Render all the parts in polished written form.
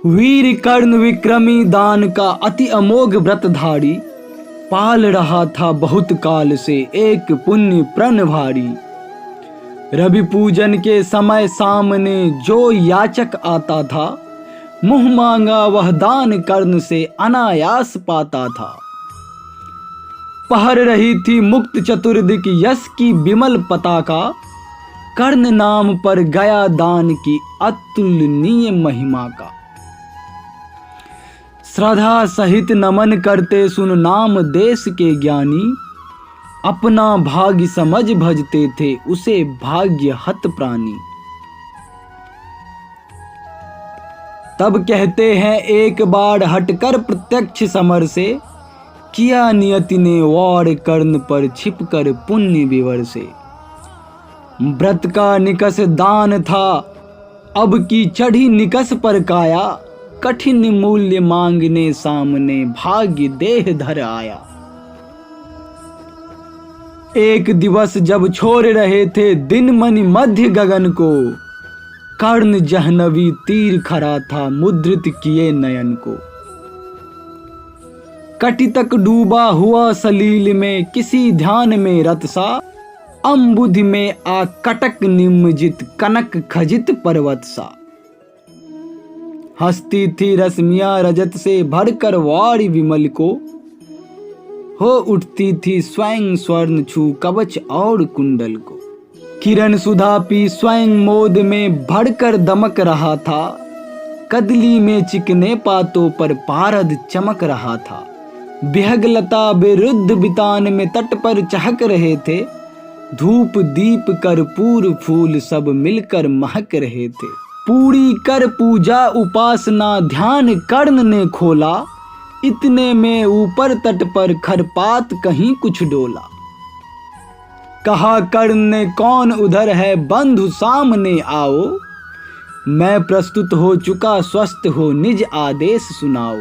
वीर कर्ण विक्रमी दान का अति अमोघ व्रतधारी, पाल रहा था बहुत काल से एक पुण्य प्रण भारी। रवि पूजन के समय सामने जो याचक आता था, मुँह मांगा वह दान कर्ण से अनायास पाता था। पहर रही थी मुक्त चतुर्दिक यश की विमल पताका, कर्ण नाम पर गया दान की अतुलनीय महिमा का। श्रद्धा सहित नमन करते सुन नाम देश के ज्ञानी, अपना भाग्य समझ भजते थे उसे भाग्य हत प्राणी। तब कहते हैं एक बार हटकर प्रत्यक्ष समर से, किया नियति ने वार कर्ण पर छिपकर पुण्य विवर से। व्रत का निकस दान था अब की चढ़ी निकस पर काया, कठिन मूल्य मांगने सामने भाग्य देह धर आया। एक दिवस जब छोड़ रहे थे दिन मनि मध्य गगन को, कर्ण जहनवी तीर खड़ा था मुद्रित किए नयन को। कटि तक डूबा हुआ सलील में किसी ध्यान में रत सा, अम्बुधि में आ कटक निम्नजित कनक खजित पर्वत सा। हंसती थी रश्मियां रजत से भरकर वारी विमल को, हो उठती थी स्वयं स्वर्ण छू कवच और कुंडल को। किरण सुधा पी स्वयं मोद में भरकर दमक रहा था, कदली में चिकने पातों पर पारद चमक रहा था। विहगलता विरुद्ध बितान में तट पर चहक रहे थे, धूप दीप कर्पूर फूल सब मिलकर महक रहे थे। पूरी कर पूजा उपासना ध्यान कर्ण ने खोला, इतने में ऊपर तट पर खरपात कहीं कुछ डोला। कहा कर्ण ने कौन उधर है बंधु सामने आओ, मैं प्रस्तुत हो चुका स्वस्थ हो निज आदेश सुनाओ।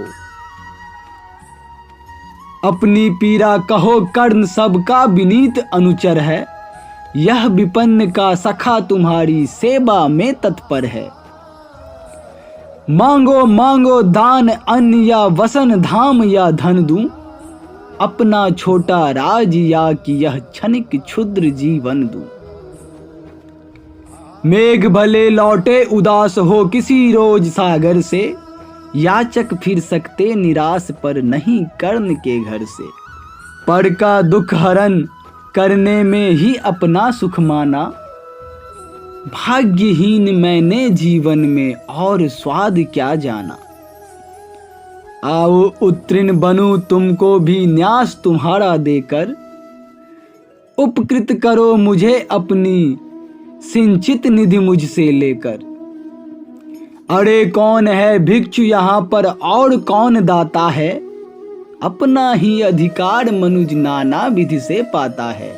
अपनी पीड़ा कहो कर्ण सबका विनीत अनुचर है, यह विपन्न का सखा तुम्हारी सेवा में तत्पर है। मांगो मांगो दान अन्न या वसन धाम या धन दूं, अपना छोटा राज या कि यह क्षणिक क्षुद्र जीवन दूं। मेघ भले लौटे उदास हो किसी रोज सागर से, याचक फिर सकते निराश पर नहीं कर्ण के घर से। पर का दुख हरण करने में ही अपना सुख माना, भाग्यहीन मैंने जीवन में और स्वाद क्या जाना। आओ उत्तीर्ण बनूं तुमको भी न्यास तुम्हारा देकर, उपकृत करो मुझे अपनी सिंचित निधि मुझसे लेकर। अरे कौन है भिक्षु यहाँ पर और कौन दाता है, अपना ही अधिकार मनुज नाना विधि से पाता है।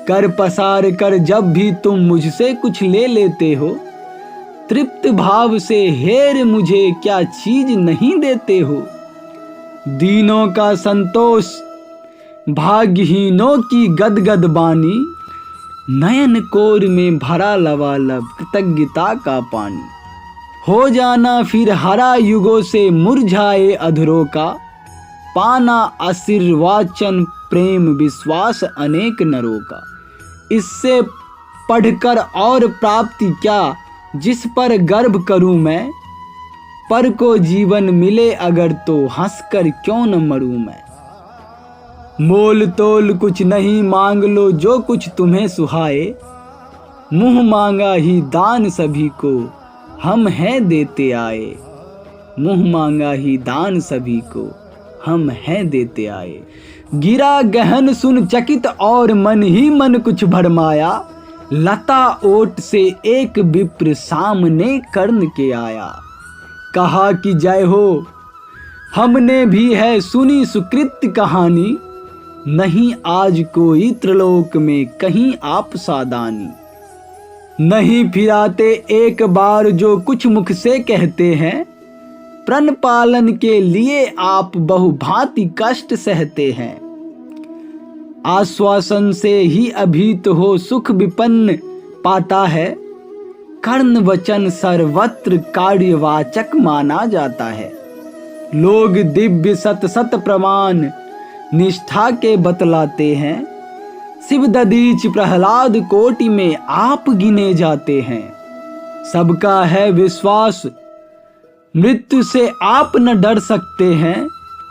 कर पसार कर जब भी तुम मुझसे कुछ ले लेते हो, तृप्त भाव से हेर मुझे क्या चीज नहीं देते हो। दीनों का संतोष भाग्यहीनों की गदगद बानी, नयन कोर में भरा लबालब कृतज्ञता का पानी। हो जाना फिर हरा युगों से मुरझाए अधरों का, पाना आशीर्वाचन प्रेम विश्वास अनेक नरों का। इससे पढ़कर और प्राप्ति क्या जिस पर गर्व करूं मैं, पर को जीवन मिले अगर तो हंसकर क्यों न मरूं मैं। मोल तोल कुछ नहीं मांग लो जो कुछ तुम्हें सुहाए, मुंह मांगा ही दान सभी को हम हैं देते आए। मुंह मांगा ही दान सभी को हम हैं देते आए। गिरा गहन सुन चकित और मन ही मन कुछ भरमाया, लता ओट से एक विप्र सामने कर्ण के आया। कहा कि जय हो हमने भी है सुनी सुकृत कहानी, नहीं आज कोई त्रिलोक में कहीं आप सादानी। नहीं फिराते एक बार जो कुछ मुख से कहते हैं, प्रण पालन के लिए आप बहुभांति कष्ट सहते हैं। आश्वासन से ही अभीत हो सुख विपन्न पाता है, कर्ण वचन सर्वत्र कार्यवाचक माना जाता है। लोग दिव्य सत सत प्रमाण निष्ठा के बतलाते हैं। शिव दधीच प्रहलाद कोटि में आप गिने जाते हैं। सबका है विश्वास मृत्यु से आप न डर सकते हैं।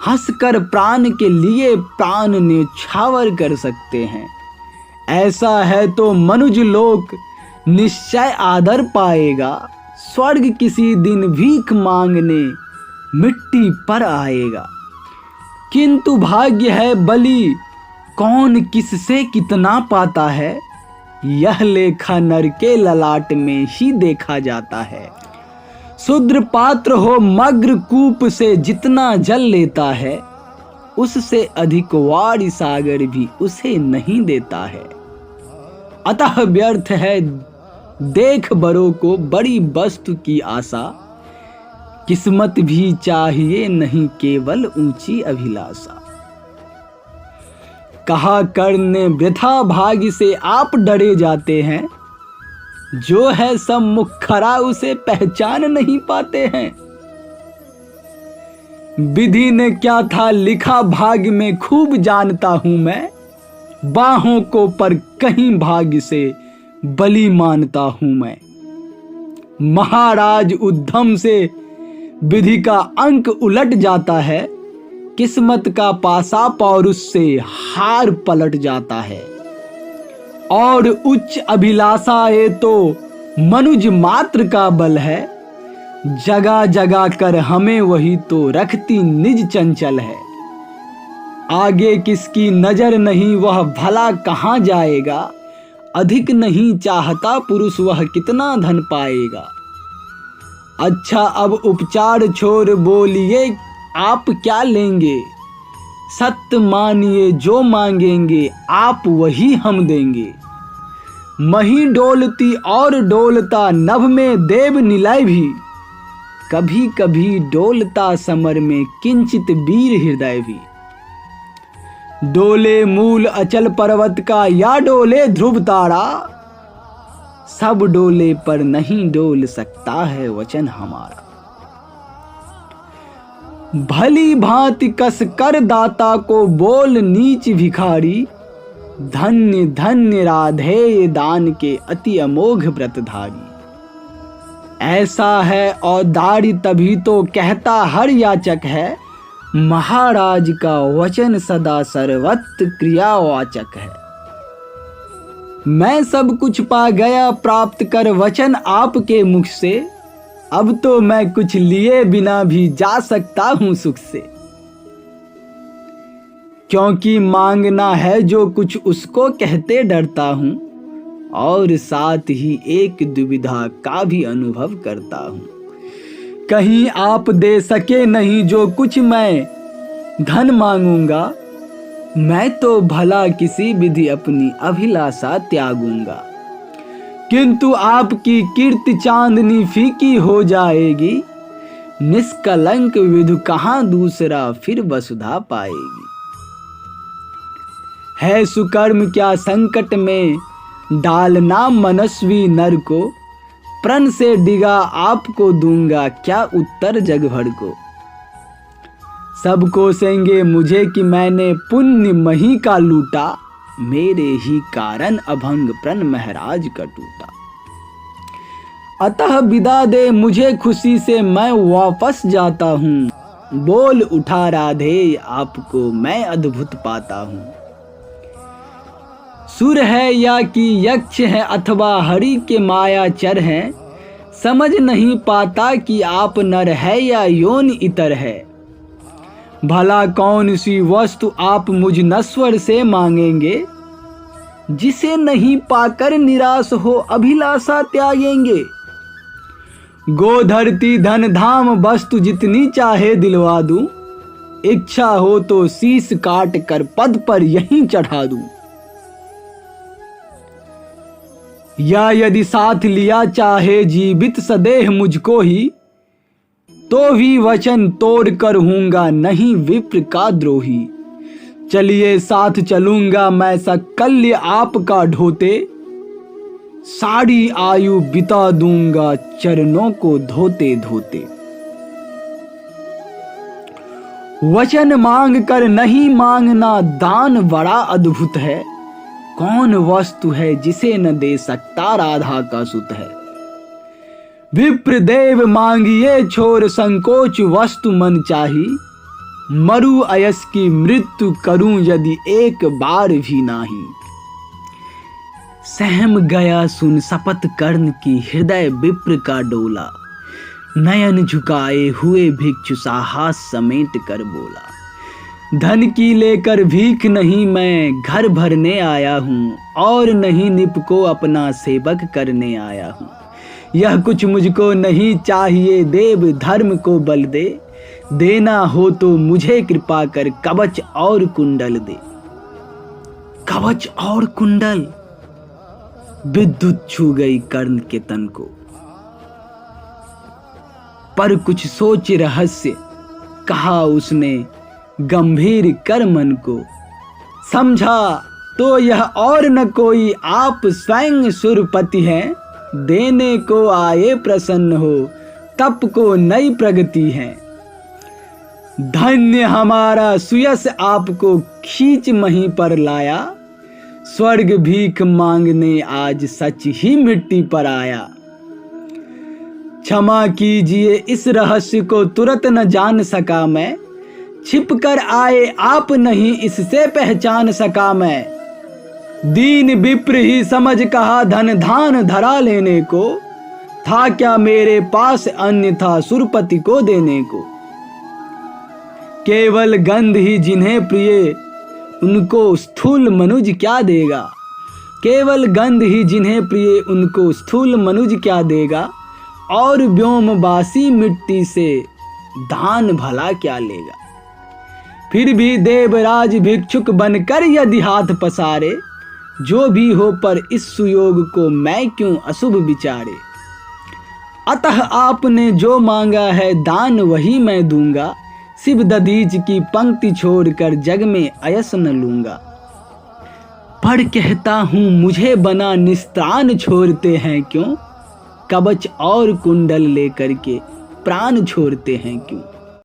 हंसकर प्राण के लिए प्राण न्यौछावर कर सकते हैं। ऐसा है तो मनुज लोक निश्चय आदर पाएगा। स्वर्ग किसी दिन भीख मांगने मिट्टी पर आएगा। किंतु भाग्य है बलि कौन किससे कितना पाता है। यह लेखा नर के ललाट में ही देखा जाता है। शूद्र पात्र हो मग्र कूप से जितना जल लेता है, उससे अधिक वारी सागर भी उसे नहीं देता है। अतः व्यर्थ है देख बड़ों को बड़ी वस्तु की आशा। किस्मत भी चाहिए नहीं केवल ऊंची अभिलाषा। कहा कर्ण ने वृथा भाग्य से आप डरे जाते हैं। जो है सम्मुख खरा उसे पहचान नहीं पाते हैं। विधि ने क्या था लिखा भाग्य में खूब जानता हूं मैं। बाहों को पर कहीं भाग्य से बलि मानता हूं मैं। महाराज उद्धम से विधि का अंक उलट जाता है। किस्मत का पासा पौरुष से हार पलट जाता है। और उच्च अभिलाषा ये तो मनुज मात्र का बल है। जगा जगा कर हमें वही तो रखती निज चंचल है। आगे किसकी नजर नहीं वह भला कहाँ जाएगा। अधिक नहीं चाहता पुरुष वह कितना धन पाएगा। अच्छा अब उपचार छोड़ बोलिए आप क्या लेंगे। सत्य मानिए जो मांगेंगे आप वही हम देंगे। मही डोलती और डोलता नभ में देव निलय भी। कभी कभी डोलता समर में किंचित वीर हृदय भी। डोले मूल अचल पर्वत का या डोले ध्रुव तारा। सब डोले पर नहीं डोल सकता है वचन हमारा। भली भांति कस कर दाता को बोल नीच भिखारी। धन्य धन्य राधेय दान के अति अमोघ व्रतधारी। ऐसा है औदारी तभी तो कहता हर याचक है। महाराज का वचन सदा सर्वत्र क्रियावाचक है। मैं सब कुछ पा गया प्राप्त कर वचन आपके मुख से। अब तो मैं कुछ लिए बिना भी जा सकता हूं सुख से। क्योंकि मांगना है जो कुछ उसको कहते डरता हूं। और साथ ही एक दुविधा का भी अनुभव करता हूं। कहीं आप दे सके नहीं जो कुछ मैं धन मांगूंगा। मैं तो भला किसी विधि अपनी अभिलाषा त्यागूंगा। किंतु आपकी कीर्ति चांदनी फीकी हो जाएगी। निष्कलंक विधु कहां दूसरा फिर वसुधा पाएगी। है सुकर्म क्या संकट में डालना मनस्वी नर को। प्रण से डिगा आपको दूंगा क्या उत्तर जग भर को। सब कोसेंगे मुझे कि मैंने पुण्य मही का लूटा। मेरे ही कारण अभंग प्रण महराज का टूटा। अतः विदा दे मुझे खुशी से मैं वापस जाता हूँ। बोल उठा राधे आपको मैं अद्भुत पाता हूँ। सुर है या कि यक्ष है अथवा हरि के मायाचर हैं। समझ नहीं पाता कि आप नर है या योनि इतर है। भला कौन सी वस्तु आप मुझ नश्वर से मांगेंगे। जिसे नहीं पाकर निराश हो अभिलाषा त्यागेंगे। गोधरती धन धाम वस्तु जितनी चाहे दिलवा दूं। इच्छा हो तो शीश काट कर पद पर यहीं चढ़ा दूं। या यदि साथ लिया चाहे जीवित सदेह मुझको ही। तो भी वचन तोड़ कर हूंगा नहीं विप्र का द्रोही। चलिए साथ चलूंगा मैं सकल्य आपका ढोते। सारी आयु बिता दूंगा चरणों को धोते धोते। वचन मांग कर नहीं मांगना दान बड़ा अद्भुत है। कौन वस्तु है जिसे न दे सकता राधा का सुत है। विप्रदेव मांगिए छोर संकोच वस्तु मन चाही। मरु अयस की मृत्यु करूं यदि एक बार भी नाही। सहम गया सुन शपथ कर्ण की हृदय विप्र का डोला। नयन झुकाए हुए भिक्षु साहस समेट कर बोला। धन की लेकर भीख नहीं मैं घर भरने आया हूँ और नहीं निप को अपना सेवक करने आया हूँ। यह कुछ मुझको नहीं चाहिए देव धर्म को बल दे। देना हो तो मुझे कृपा कर कवच और कुंडल दे। कवच और कुंडल। विद्युत छू गई कर्ण के तन को। पर कुछ सोच रहस्य कहा उसने गंभीर कर मन को। समझा तो यह और न कोई आप स्वयं सुरपति हैं। देने को आए प्रसन्न हो तप को नई प्रगति है। धन्य हमारा सुयस आपको खींच महीं पर लाया। स्वर्ग भीख मांगने आज सच ही मिट्टी पर आया। क्षमा कीजिए इस रहस्य को तुरंत न जान सका मैं। छिप कर आए आप नहीं इससे पहचान सका मैं। दीन विप्र ही समझ कहा धन धान धरा लेने को। था क्या मेरे पास अन्य था सुरपति को देने को। केवल गंध ही जिन्हें प्रिय उनको स्थूल मनुज क्या देगा। केवल गंध ही जिन्हें प्रिय उनको स्थूल मनुज क्या देगा। और व्योमवासी मिट्टी से दान भला क्या लेगा। फिर भी देवराज भिक्षुक बनकर यदि हाथ पसारे। जो भी हो पर इस सुयोग को मैं क्यों अशुभ विचारे। अतः आपने जो मांगा है दान वही मैं दूंगा। शिव दधीच की पंक्ति छोड़कर जग में अयस न लूंगा। पर कहता हूं मुझे बना निस्तान छोड़ते हैं क्यों। कवच और कुंडल लेकर के प्राण छोड़ते हैं क्यों।